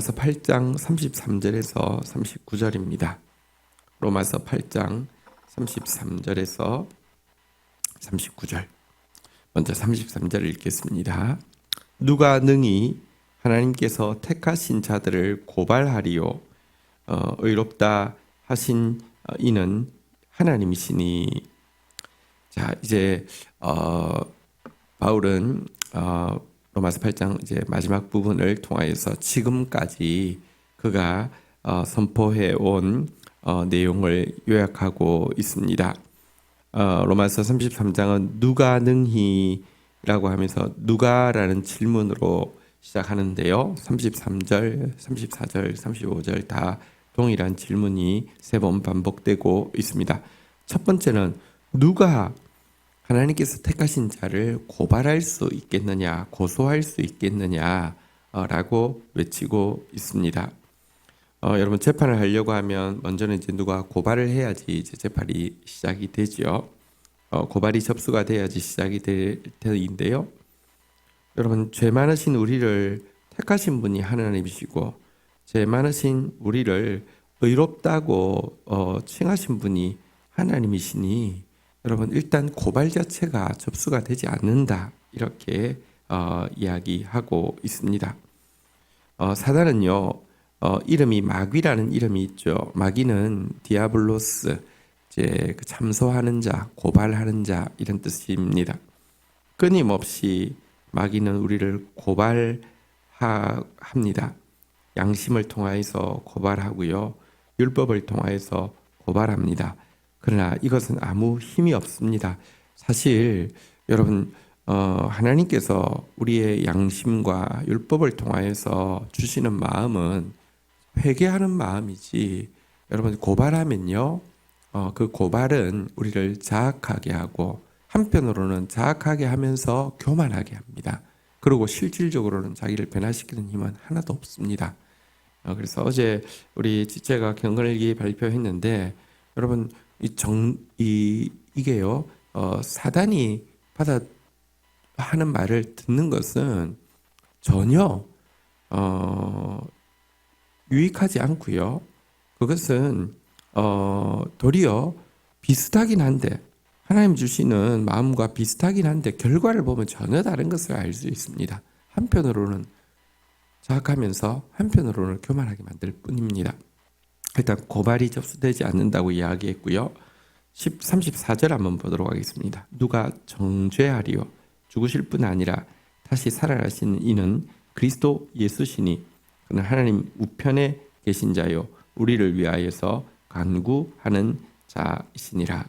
로마서 8장 33절에서 39절입니다. 로마서 8장 33절에서 39절. 먼저 33절을 읽겠습니다. 누가 능히 하나님께서 택하신 자들을 고발하리요. 의롭다 하신 이는 하나님이시니. 자, 이제 바울은 로마서 8장 이제 마지막 부분을 통하여서 지금까지 그가 선포해 온 내용을 요약하고 있습니다. 로마서 33장은 누가 능히라고 하면서 누가라는 질문으로 시작하는데요. 33절, 34절, 35절 다 동일한 질문이 3번 반복되고 있습니다. 첫 번째는 누가 하나님께서 택하신 자를 고발할 수 있겠느냐, 고소할 수 있겠느냐 라고 외치고 있습니다. 여러분 재판을 하려고 하면 먼저는 이제 누가 고발을 해야지 이제 재판이 시작이 되죠. 고발이 접수가 돼야지 시작이 될 터인데요. 여러분 죄 많으신 우리를 택하신 분이 하나님이시고 죄 많으신 우리를 의롭다고 칭하신 분이 하나님이시니 여러분 일단 고발 자체가 접수가 되지 않는다 이렇게 이야기하고 있습니다. 사단은요 이름이 마귀라는 이름이 있죠. 마귀는 디아블로스 이제 참소하는 자, 고발하는 자 이런 뜻입니다. 끊임없이 마귀는 우리를 고발합니다. 양심을 통하여서 고발하고요, 율법을 통하여서 고발합니다. 그러나 이것은 아무 힘이 없습니다. 사실 여러분 하나님께서 우리의 양심과 율법을 통하여서 주시는 마음은 회개하는 마음이지, 여러분 고발하면요 그 고발은 우리를 자학하게 하고 한편으로는 자학하게 하면서 교만하게 합니다. 그리고 실질적으로는 자기를 변화시키는 힘은 하나도 없습니다. 그래서 어제 우리 지체가 경건일기 발표했는데 여러분 이게요 사단이 하는 말을 듣는 것은 전혀 유익하지 않고요. 그것은 도리어 비슷하긴 한데 하나님 주시는 마음과 비슷하긴 한데 결과를 보면 전혀 다른 것을 알 수 있습니다. 한편으로는 자학하면서 한편으로는 교만하게 만들 뿐입니다. 일단 고발이 접수되지 않는다고 이야기했고요. 34절 한번 보도록 하겠습니다. 누가 정죄하리요. 죽으실 뿐 아니라 다시 살아나시는 이는 그리스도 예수시니 그는 하나님 우편에 계신 자요 우리를 위하여서 간구하는 자이시니라.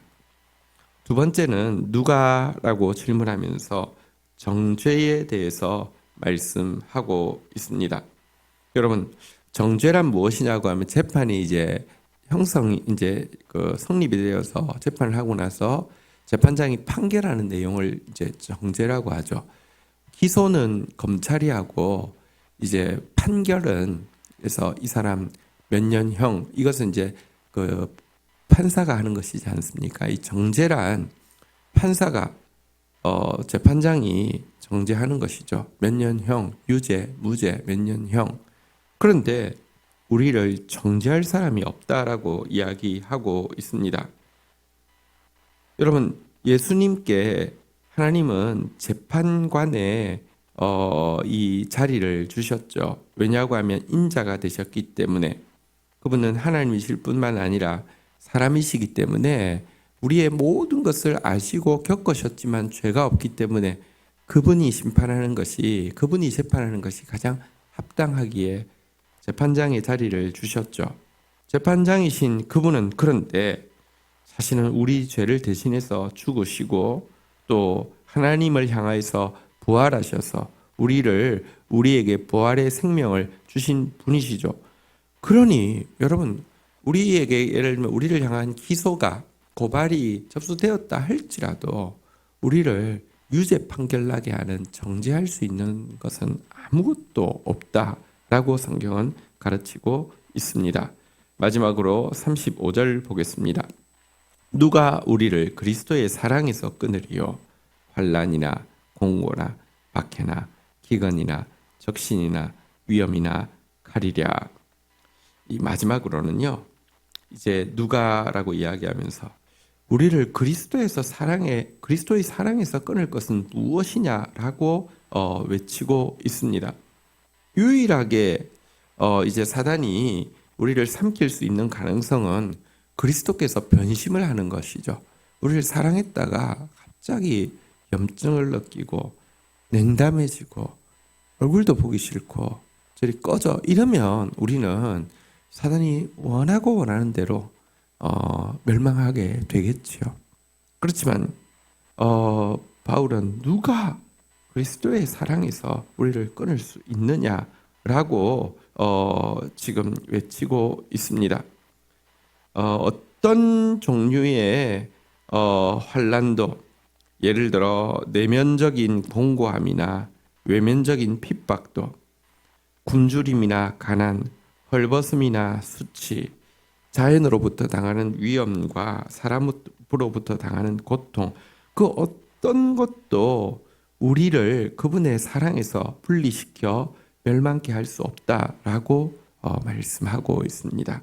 두 번째는 누가라고 질문하면서 정죄에 대해서 말씀하고 있습니다. 여러분 정죄란 무엇이냐고 하면 재판이 이제 성립이 되어서 재판을 하고 나서 재판장이 판결하는 내용을 이제 정죄라고 하죠. 기소는 검찰이 하고 이제 판결은 그래서 이 사람 몇 년형 이것은 이제 그 판사가 하는 것이지 않습니까? 이 정죄란 판사가 재판장이 정죄하는 것이죠. 몇 년형, 유죄, 무죄, 몇 년형. 그런데 우리를 정죄할 사람이 없다라고 이야기하고 있습니다. 여러분 예수님께 하나님은 재판관에 이 자리를 주셨죠. 왜냐고 하면 인자가 되셨기 때문에, 그분은 하나님이실 뿐만 아니라 사람이시기 때문에 우리의 모든 것을 아시고 겪으셨지만 죄가 없기 때문에 그분이 재판하는 것이 가장 합당하기에 재판장의 자리를 주셨죠. 재판장이신 그분은 그런데 사실은 우리 죄를 대신해서 죽으시고 또 하나님을 향하여서 부활하셔서 우리에게 부활의 생명을 주신 분이시죠. 그러니 여러분 우리에게 예를 들면 우리를 향한 기소가 고발이 접수되었다 할지라도 우리를 유죄 판결 나게 하는 정죄할 수 있는 것은 아무것도 없다라고 성경은 가르치고 있습니다. 마지막으로 35절 보겠습니다. 누가 우리를 그리스도의 사랑에서 끊으리요. 환난이나 공고나 박해나 기근이나 적신이나 위험이나 하리랴. 이 마지막으로는요. 이제 누가라고 이야기하면서 우리를 그리스도의 사랑에서 끊을 것은 무엇이냐라고 외치고 있습니다. 유일하게 이제 사단이 우리를 삼킬 수 있는 가능성은 그리스도께서 변심을 하는 것이죠. 우리를 사랑했다가 갑자기 염증을 느끼고 냉담해지고 얼굴도 보기 싫고 저리 꺼져 이러면 우리는 사단이 원하고 원하는 대로 멸망하게 되겠지요. 그렇지만 바울은 누가 그리스도의 사랑에서 우리를 끊을 수 있느냐라고 지금 외치고 있습니다. 어떤 종류의 환난도 예를 들어 내면적인 공고함이나 외면적인 핍박도 굶주림이나 가난, 헐벗음이나 수치, 자연으로부터 당하는 위험과 사람으로부터 당하는 고통, 그 어떤 것도 우리를 그분의 사랑에서 분리시켜 멸망케 할 수 없다라고 말씀하고 있습니다.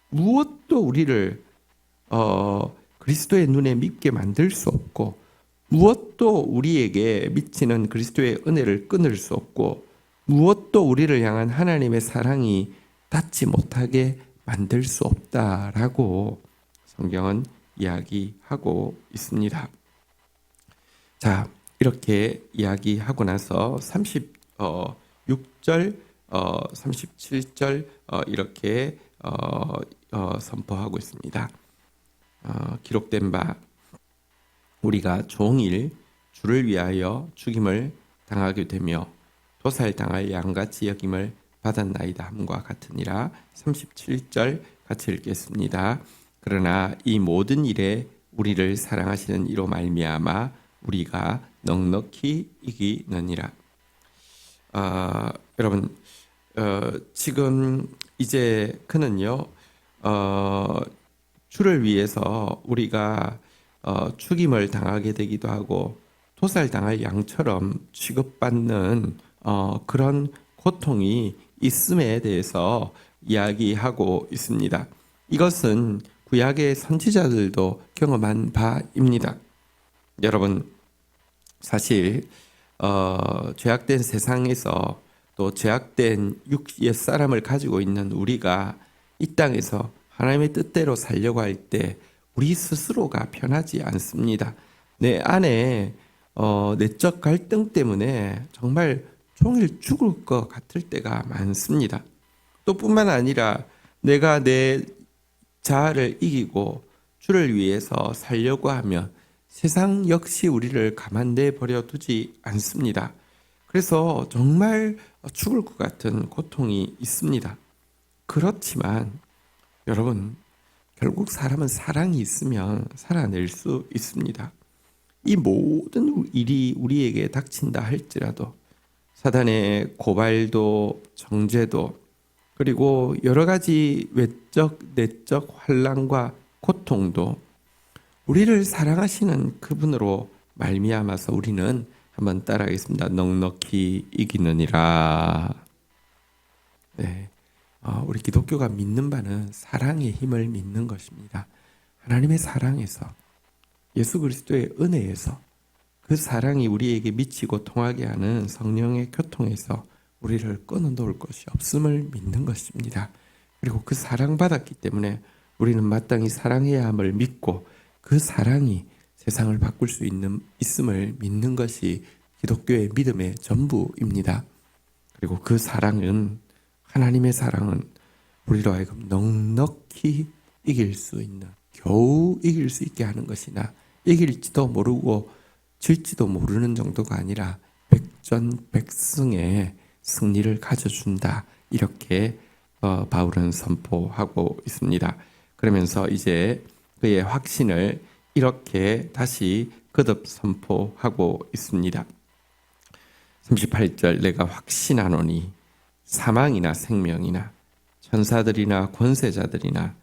무엇도 우리를 그리스도의 눈에 밉게 만들 수 없고 무엇도 우리에게 미치는 그리스도의 은혜를 끊을 수 없고 무엇도 우리를 향한 하나님의 사랑이 닿지 못하게 만들 수 없다라고 성경은 이야기하고 있습니다. 자, 이렇게 이야기하고 나서 36절, 37절 이렇게 선포하고 있습니다. 기록된 바 우리가 종일 주를 위하여 죽임을 당하게 되며 도살당할 양같이 여김을 받았나이다 함과 같으니라. 37절 같이 읽겠습니다. 그러나 이 모든 일에 우리를 사랑하시는 이로 말미암아 우리가 넉넉히 이기느니라. 여러분 지금 이제 그는요 주를 위해서 우리가 죽임을 당하게 되기도 하고 도살당할 양처럼 취급받는 그런 고통이 있음에 대해서 이야기하고 있습니다. 이것은 구약의 선지자들도 경험한 바입니다. 여러분 사실 죄악된 세상에서 또 죄악된 옛사람을 가지고 있는 우리가 이 땅에서 하나님의 뜻대로 살려고 할 때 우리 스스로가 편하지 않습니다. 내 안에 내적 갈등 때문에 정말 종일 죽을 것 같을 때가 많습니다. 또 뿐만 아니라 내가 내 자아를 이기고 주를 위해서 살려고 하면 세상 역시 우리를 가만내 버려 두지 않습니다. 그래서 정말 죽을 것 같은 고통이 있습니다. 그렇지만 여러분 결국 사람은 사랑이 있으면 살아낼 수 있습니다. 이 모든 일이 우리에게 닥친다 할지라도 사단의 고발도 정죄도 그리고 여러 가지 외적 내적 환난과 고통도 우리를 사랑하시는 그분으로 말미암아서 우리는 한번 따라하겠습니다. 넉넉히 이기느니라. 네, 우리 기독교가 믿는 바는 사랑의 힘을 믿는 것입니다. 하나님의 사랑에서 예수 그리스도의 은혜에서 그 사랑이 우리에게 미치고 통하게 하는 성령의 교통에서 우리를 끊어놓을 것이 없음을 믿는 것입니다. 그리고 그 사랑받았기 때문에 우리는 마땅히 사랑해야 함을 믿고 그 사랑이 세상을 바꿀 수 있음을 믿는 것이 기독교의 믿음의 전부입니다. 그리고 그 사랑은 하나님의 사랑은 우리로 하여금 넉넉히 이길 수 있는 겨우 이길 수 있게 하는 것이나 이길지도 모르고 질지도 모르는 정도가 아니라 백전백승의 승리를 가져준다. 이렇게 바울은 선포하고 있습니다. 그러면서 이제 그의 확신을 이렇게 다시 거듭 선포하고 있습니다. 38절 내가 확신하노니 사망이나 생명이나 천사들이나 권세자들이나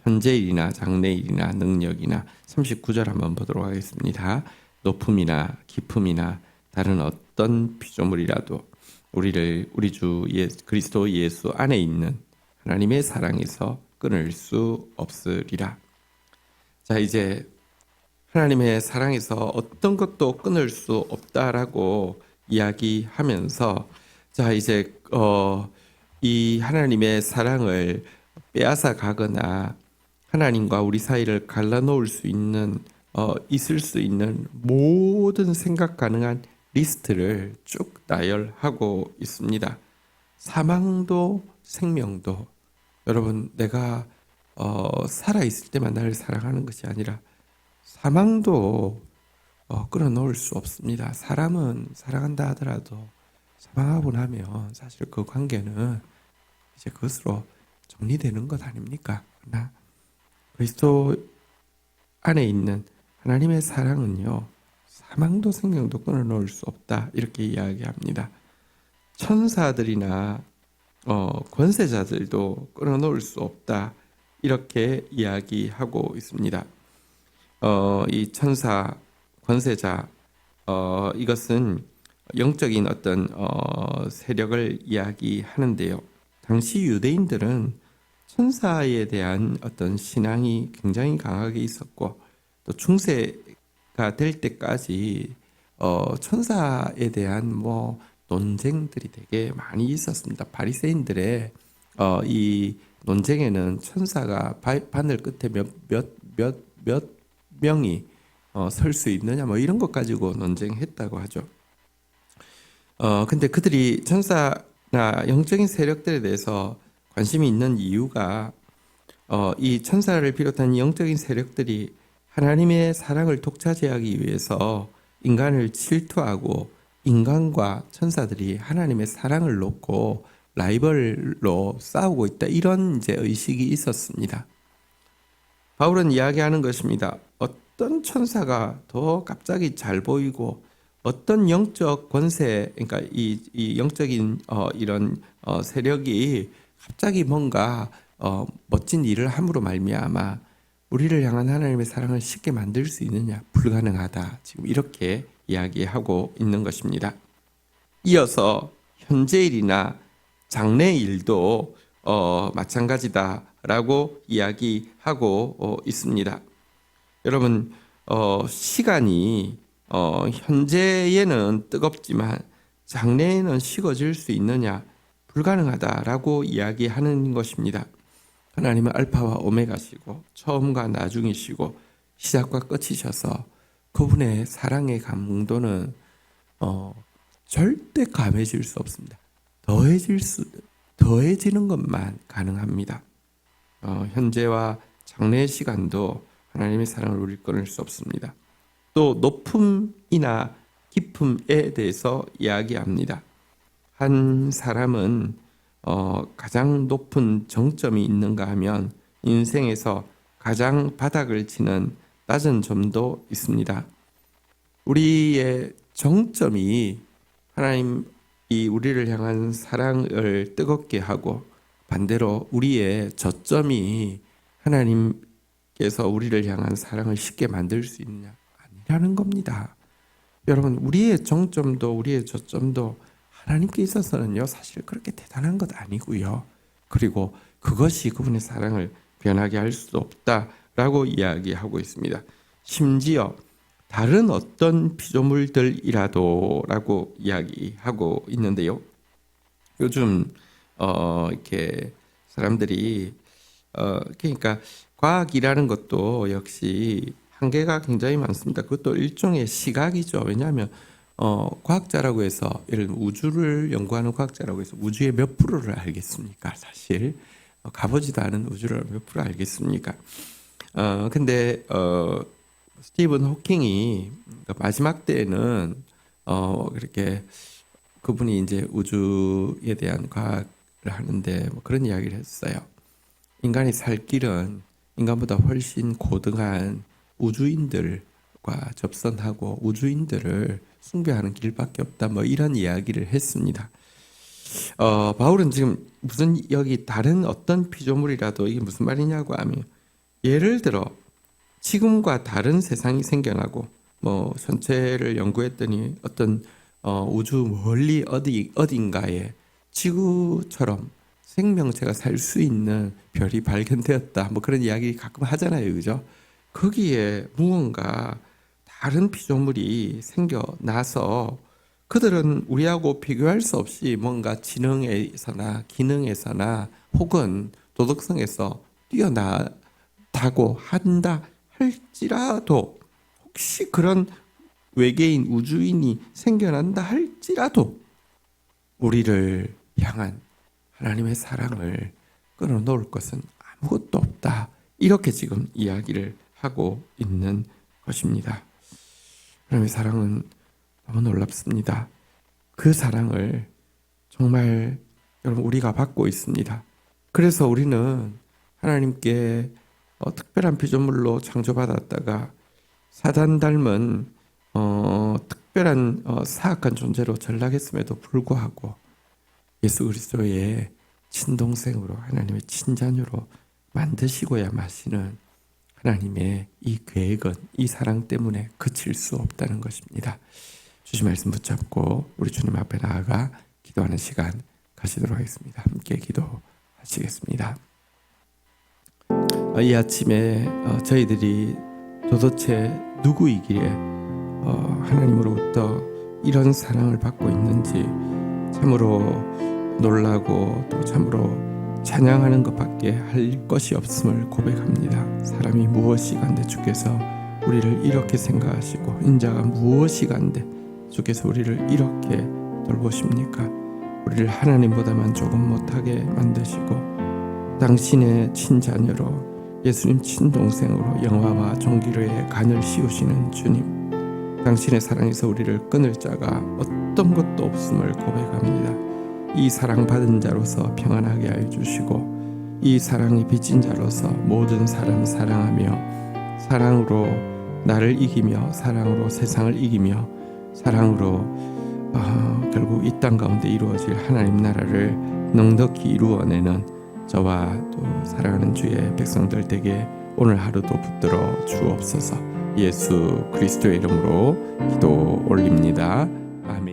현재일이나 장래일이나 능력이나 39절 한번 보도록 하겠습니다. 높음이나 깊음이나 다른 어떤 피조물이라도 우리 주 그리스도 예수 안에 있는 하나님의 사랑에서 끊을 수 없으리라. 자, 이제 하나님의 사랑에서 어떤 것도 끊을 수 없다라고 이야기하면서, 자, 이제 이 하나님의 사랑을 빼앗아 가거나 하나님과 우리 사이를 갈라놓을 수 있는 있을 수 있는 모든 생각 가능한 리스트를 쭉 나열하고 있습니다. 사망도 생명도, 여러분, 내가 살아 있을 때만 나를 사랑하는 것이 아니라 사망도 끌어놓을 수 없습니다. 사람은 사랑한다 하더라도 사망하고 나면 사실 그 관계는 이제 그것으로 정리되는 것 아닙니까? 그러나 그리스도 안에 있는 하나님의 사랑은요, 사망도 생명도 끊어놓을 수 없다, 이렇게 이야기합니다. 천사들이나 권세자들도 끊어놓을 수 없다, 이렇게 이야기하고 있습니다. 이 천사, 권세자, 이것은 영적인 어떤 세력을 이야기하는데요. 당시 유대인들은 천사에 대한 어떤 신앙이 굉장히 강하게 있었고, 또 중세가 될 때까지 천사에 대한 논쟁들이 되게 많이 있었습니다. 바리새인들의 이 논쟁에는 천사가 바늘 끝에 몇 명이 설 수 있느냐 이런 것 가지고 논쟁했다고 하죠. 근데 그들이 천사나 영적인 세력들에 대해서 관심이 있는 이유가 이 천사를 비롯한 영적인 세력들이 하나님의 사랑을 독차지하기 위해서 인간을 질투하고, 인간과 천사들이 하나님의 사랑을 놓고 라이벌로 싸우고 있다, 이런 이제 의식이 있었습니다. 바울은 이야기하는 것입니다. 어떤 천사가 더 갑자기 잘 보이고, 어떤 영적 권세, 그러니까 이 영적인 이런 세력이 갑자기 뭔가 멋진 일을 함으로 말미암아 우리를 향한 하나님의 사랑을 쉽게 만들 수 있느냐? 불가능하다. 지금 이렇게 이야기하고 있는 것입니다. 이어서 현재일이나 장래일도 마찬가지다라고 이야기하고 있습니다. 여러분, 시간이 현재에는 뜨겁지만 장래에는 식어질 수 있느냐? 불가능하다라고 이야기하는 것입니다. 하나님은 알파와 오메가시고 처음과 나중이시고 시작과 끝이셔서 그분의 사랑의 강도는 절대 감해질 수 없습니다. 더해지는 것만 가능합니다. 현재와 장래의 시간도 하나님의 사랑을 우리 끊을 수 없습니다. 또 높음이나 깊음에 대해서 이야기합니다. 한 사람은 가장 높은 정점이 있는가 하면 인생에서 가장 바닥을 치는 낮은 점도 있습니다. 우리의 정점이 하나님이 우리를 향한 사랑을 뜨겁게 하고, 반대로 우리의 저점이 하나님께서 우리를 향한 사랑을 쉽게 만들 수 있느냐? 아니라는 겁니다. 여러분, 우리의 정점도 우리의 저점도 하나님께 있어서는요, 사실 그렇게 대단한 것 아니고요. 그리고 그것이 그분의 사랑을 변하게 할 수도 없다라고 이야기하고 있습니다. 심지어 다른 어떤 피조물들이라도라고 이야기하고 있는데요. 요즘 이렇게 사람들이 그러니까 과학이라는 것도 역시 한계가 굉장히 많습니다. 그것도 일종의 시각이죠. 왜냐하면 과학자라고 해서, 예를 들면 우주를 연구하는 과학자라고 해서 우주의 몇 프로를 알겠습니까? 사실 가보지도 않은 우주를 몇 프로 알겠습니까? 근데 스티븐 호킹이 마지막 때에는 그렇게 그분이 이제 우주에 대한 과학을 하는데 그런 이야기를 했어요. 인간이 살 길은 인간보다 훨씬 고등한 우주인들과 접선하고 우주인들을 숭배하는 길밖에 없다, 이런 이야기를 했습니다. 바울은 지금 무슨 여기 다른 어떤 피조물이라도 이게 무슨 말이냐고 하면, 예를 들어 지금과 다른 세상이 생겨나고 전체를 연구했더니 어떤 우주 멀리 어딘가에 지구처럼 생명체가 살 수 있는 별이 발견되었다. 뭐 그런 이야기 가끔 하잖아요, 그죠? 거기에 무언가 다른 피조물이 생겨나서 그들은 우리하고 비교할 수 없이 뭔가 지능에서나 기능에서나 혹은 도덕성에서 뛰어나다고 한다 할지라도, 혹시 그런 외계인 우주인이 생겨난다 할지라도 우리를 향한 하나님의 사랑을 끊어놓을 것은 아무것도 없다. 이렇게 지금 이야기를 하고 있는 것입니다. 하나님의 사랑은 너무 놀랍습니다. 그 사랑을 정말 여러분 우리가 받고 있습니다. 그래서 우리는 하나님께 특별한 피조물로 창조받았다가 사단 닮은 특별한 사악한 존재로 전락했음에도 불구하고 예수 그리스도의 친동생으로 하나님의 친자녀로 만드시고야 마시는 하나님의 이 계획은 이 사랑 때문에 그칠 수 없다는 것입니다. 주신 말씀 붙잡고 우리 주님 앞에 나아가 기도하는 시간 가지도록 하겠습니다. 함께 기도하시겠습니다. 이 아침에 저희들이 도대체 누구이기에 하나님으로부터 이런 사랑을 받고 있는지 참으로 놀라고 또 참으로 찬양하는 것밖에 할 것이 없음을 고백합니다. 사람이 무엇이 간데 주께서 우리를 이렇게 생각하시고 인자가 무엇이 간데 주께서 우리를 이렇게 돌보십니까? 우리를 하나님보다만 조금 못하게 만드시고 당신의 친자녀로 예수님 친동생으로 영화와 종기로의 간을 씌우시는 주님, 당신의 사랑에서 우리를 끊을 자가 어떤 것도 없음을 고백합니다. 이 사랑 받은 자로서 평안하게 하여 주시고 이 사랑이 빚진 자로서 모든 사람 사랑하며 사랑으로 나를 이기며 사랑으로 세상을 이기며 사랑으로 결국 이 땅 가운데 이루어질 하나님 나라를 넉넉히 이루어내는 저와 또 사랑하는 주의 백성들 되게 오늘 하루도 붙들어 주옵소서. 예수 그리스도의 이름으로 기도 올립니다. 아멘.